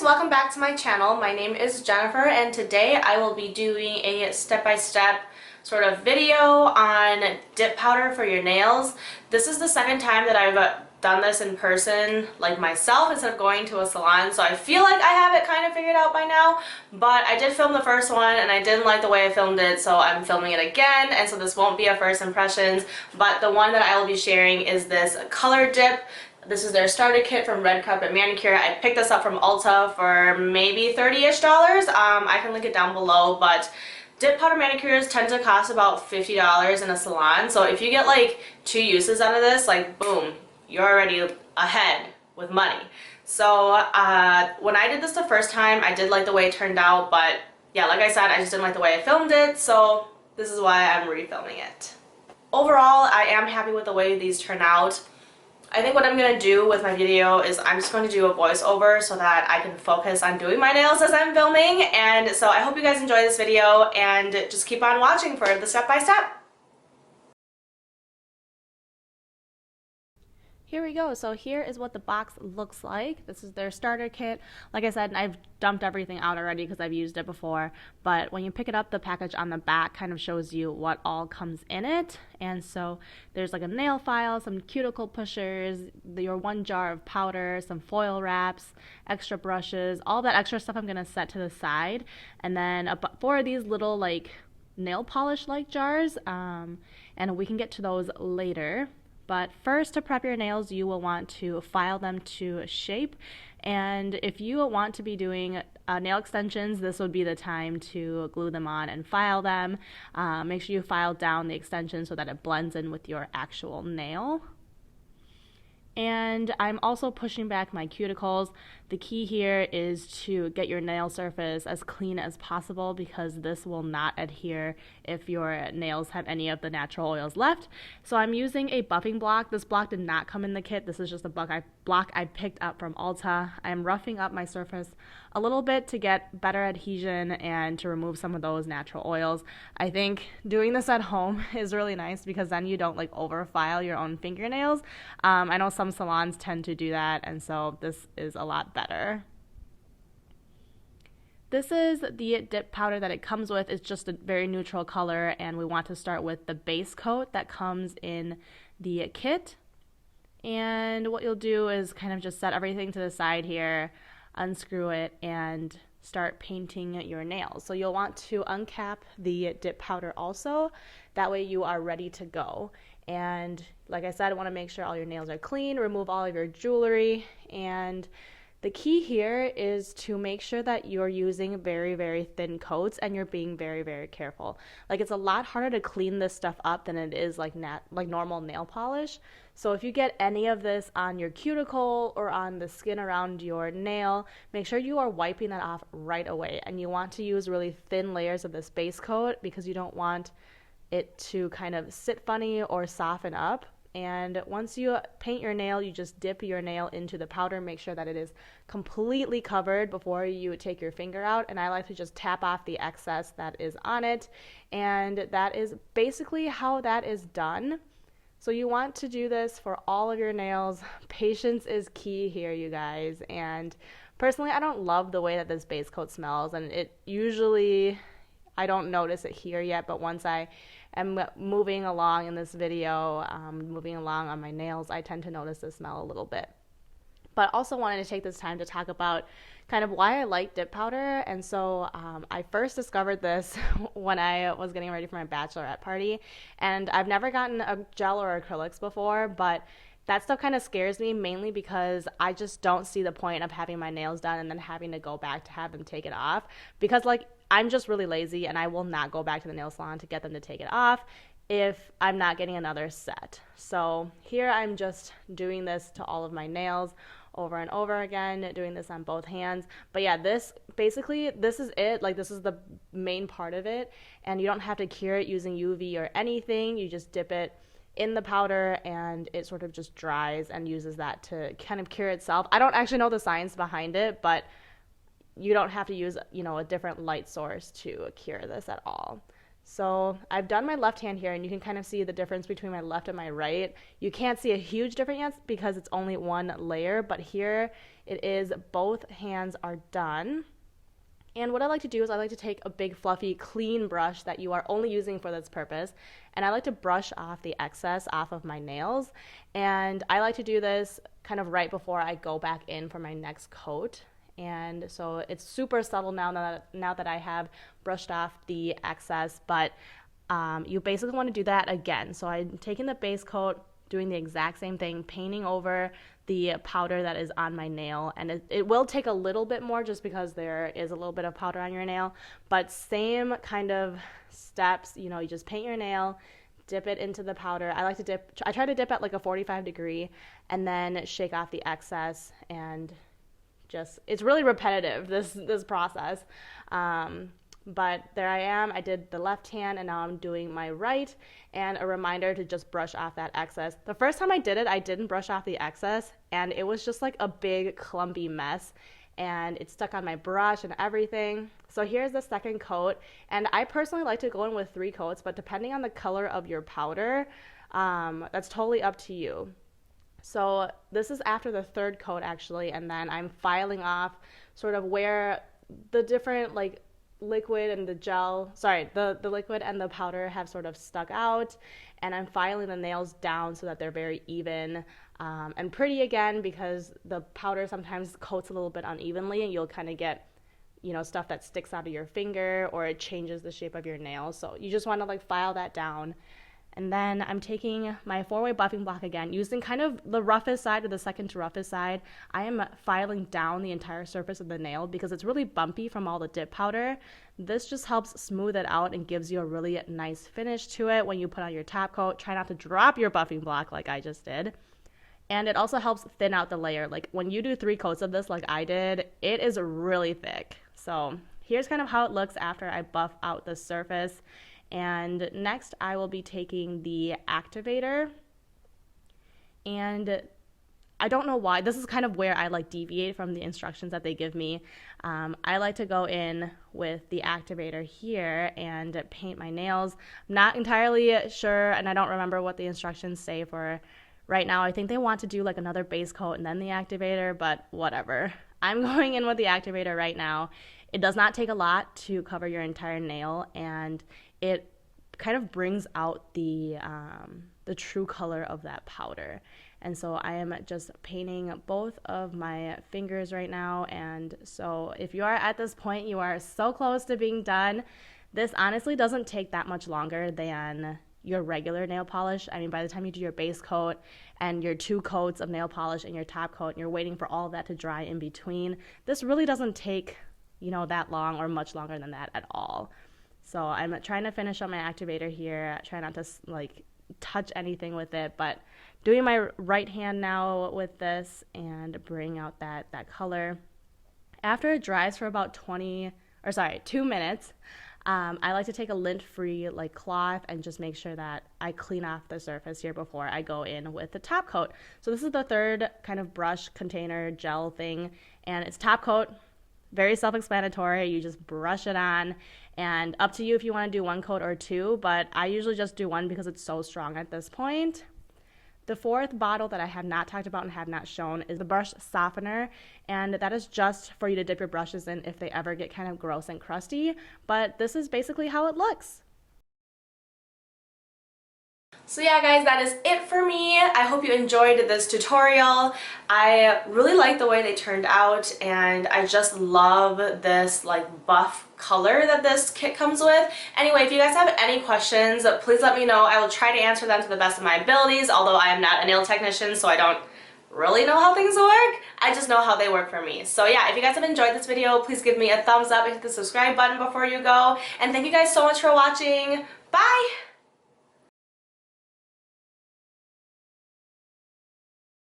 welcome back to my channel. My name is Jennifer and today I will be doing a step-by-step sort of video on dip powder for your nails. This is the second time that I've done this in person, like myself, instead of going to a salon, so I feel like I have it kind of figured out by now, but I did film the first one and I didn't like the way I filmed it, so I'm filming it again, and so this won't be a first impressions, but the one that I will be sharing is this color dip. This is their starter kit from Red Carpet Manicure. I picked this up from Ulta for maybe $30-ish. I can link it down below, but dip powder manicures tend to cost about $50 in a salon, so if you get like 2 uses out of this, like boom, you're already ahead with money. So when I did this the first time, I did like the way it turned out, but yeah, like I said, I just didn't like the way I filmed it, so this is why I'm refilming it. Overall, I am happy with the way these turn out. I think what I'm going to do with my video is I'm just going to do a voiceover so that I can focus on doing my nails as I'm filming, and so I hope you guys enjoy this video and just keep on watching for the step-by-step. Here we go. So here is what the box looks like. This is their starter kit. Like I said, I've dumped everything out already because I've used it before, but when you pick it up, the package on the back kind of shows you what all comes in it. And so there's like a nail file, some cuticle pushers, your 1 jar of powder, some foil wraps, extra brushes, all that extra stuff I'm going to set to the side. And then 4 of these little like nail polish like jars, and we can get to those later. But first, to prep your nails, you will want to file them to shape. And if you want to be doing nail extensions, this would be the time to glue them on and file them. Make sure you file down the extension so that it blends in with your actual nail. And I'm also pushing back my cuticles. The key here is to get your nail surface as clean as possible because this will not adhere if your nails have any of the natural oils left. So I'm using a buffing block. This block did not come in the kit. This is just a block I picked up from Ulta. I'm roughing up my surface a little bit to get better adhesion and to remove some of those natural oils. I think doing this at home is really nice because then you don't like over file your own fingernails. I know some salons tend to do that, and so this is a lot better. This is the dip powder that it comes with. It's just a very neutral color, and we want to start with the base coat that comes in the kit. And what you'll do is kind of just set everything to the side here, unscrew it, and start painting your nails. So you'll want to uncap the dip powder also. That way you are ready to go. And like I said, I want to make sure all your nails are clean, remove all of your jewelry, and the key here is to make sure that you're using very, very thin coats and you're being very, very careful. Like, it's a lot harder to clean this stuff up than it is like normal nail polish. So if you get any of this on your cuticle or on the skin around your nail, make sure you are wiping that off right away. And you want to use really thin layers of this base coat because you don't want it to kind of sit funny or soften up. And once you paint your nail, you just dip your nail into the powder, make sure that it is completely covered before you take your finger out. And I like to just tap off the excess that is on it. And that is basically how that is done. So you want to do this for all of your nails. Patience is key here, you guys. And personally, I don't love the way that this base coat smells, and it usually, I don't notice it here yet, but once I am moving along in this video, moving along on my nails, I tend to notice the smell a little bit. But also wanted to take this time to talk about kind of why I like dip powder. And so I first discovered this when I was getting ready for my bachelorette party. And I've never gotten a gel or acrylics before, but that stuff kind of scares me, mainly because I just don't see the point of having my nails done and then having to go back to have them take it off. Because like, I'm just really lazy and I will not go back to the nail salon to get them to take it off if I'm not getting another set. So here I'm just doing this to all of my nails over and over again, doing this on both hands. But yeah, this is it. Like, this is the main part of it, and you don't have to cure it using UV or anything. You just dip it in the powder and it sort of just dries and uses that to kind of cure itself. I don't actually know the science behind it, but you don't have to use, a different light source to cure this at all. So I've done my left hand here, and you can kind of see the difference between my left and my right. You can't see a huge difference yet because it's only one layer, but here it is, both hands are done. And what I like to do is I like to take a big fluffy clean brush that you are only using for this purpose, and I like to brush off the excess off of my nails. And I like to do this kind of right before I go back in for my next coat. And so it's super subtle now that I have brushed off the excess, but you basically want to do that again. So I'm taking the base coat, doing the exact same thing, painting over the powder that is on my nail, and it will take a little bit more just because there is a little bit of powder on your nail, but same kind of steps. You know, you just paint your nail, dip it into the powder. I try to dip at like a 45-degree and then shake off the excess, and just, it's really repetitive, this process. But there I am. I did the left hand, and now I'm doing my right, and a reminder to just brush off that excess. The first time I did it, I didn't brush off the excess, and it was just like a big clumpy mess, and it stuck on my brush and everything. So here's the second coat, and I personally like to go in with 3 coats, but depending on the color of your powder, that's totally up to you. So this is after the third coat actually, and then I'm filing off sort of where the different like liquid and the gel, the liquid and the powder have sort of stuck out, and I'm filing the nails down so that they're very even and pretty again, because the powder sometimes coats a little bit unevenly, and you'll kind of get, you know, stuff that sticks out of your finger, or it changes the shape of your nails. So you just want to like file that down. And then I'm taking my 4-way buffing block again, using kind of the roughest side or the second to roughest side. I am filing down the entire surface of the nail because it's really bumpy from all the dip powder. This just helps smooth it out and gives you a really nice finish to it when you put on your top coat. Try not to drop your buffing block like I just did. And it also helps thin out the layer. Like when you do 3 coats of this like I did, it is really thick. So here's kind of how it looks after I buff out the surface. And next I will be taking the Activator, and I don't know why, this is kind of where I like deviate from the instructions that they give me. I like to go in with the Activator here and paint my nails. I'm not entirely sure, and I don't remember what the instructions say for right now. I think they want to do like another base coat and then the Activator, but whatever. I'm going in with the Activator right now. It does not take a lot to cover your entire nail, and it kind of brings out the true color of that powder. And so I am just painting both of my fingers right now. And so if you are at this point, you are so close to being done. This honestly doesn't take that much longer than your regular nail polish. I mean, by the time you do your base coat and your 2 coats of nail polish and your top coat, and you're waiting for all of that to dry in between, this really doesn't take, you know, that long or much longer than that at all. So I'm trying to finish up my Activator here. Try not to like touch anything with it, but doing my right hand now with this and bring out that color. After it dries for about 2 minutes, I like to take a lint-free like cloth and just make sure that I clean off the surface here before I go in with the top coat. So this is the third kind of brush container gel thing, and it's top coat. Very self-explanatory. You just brush it on, and up to you if you want to do 1 coat or 2, but I usually just do 1 because it's so strong at this point. The 4th bottle that I have not talked about and have not shown is the brush softener, and that is just for you to dip your brushes in if they ever get kind of gross and crusty, but this is basically how it looks. So yeah guys, that is it for me. I hope you enjoyed this tutorial. I really like the way they turned out, and I just love this like buff color that this kit comes with. Anyway, if you guys have any questions, please let me know. I will try to answer them to the best of my abilities, although I am not a nail technician, so I don't really know how things work. I just know how they work for me. So yeah, if you guys have enjoyed this video, please give me a thumbs up and hit the subscribe button before you go. And thank you guys so much for watching. Bye!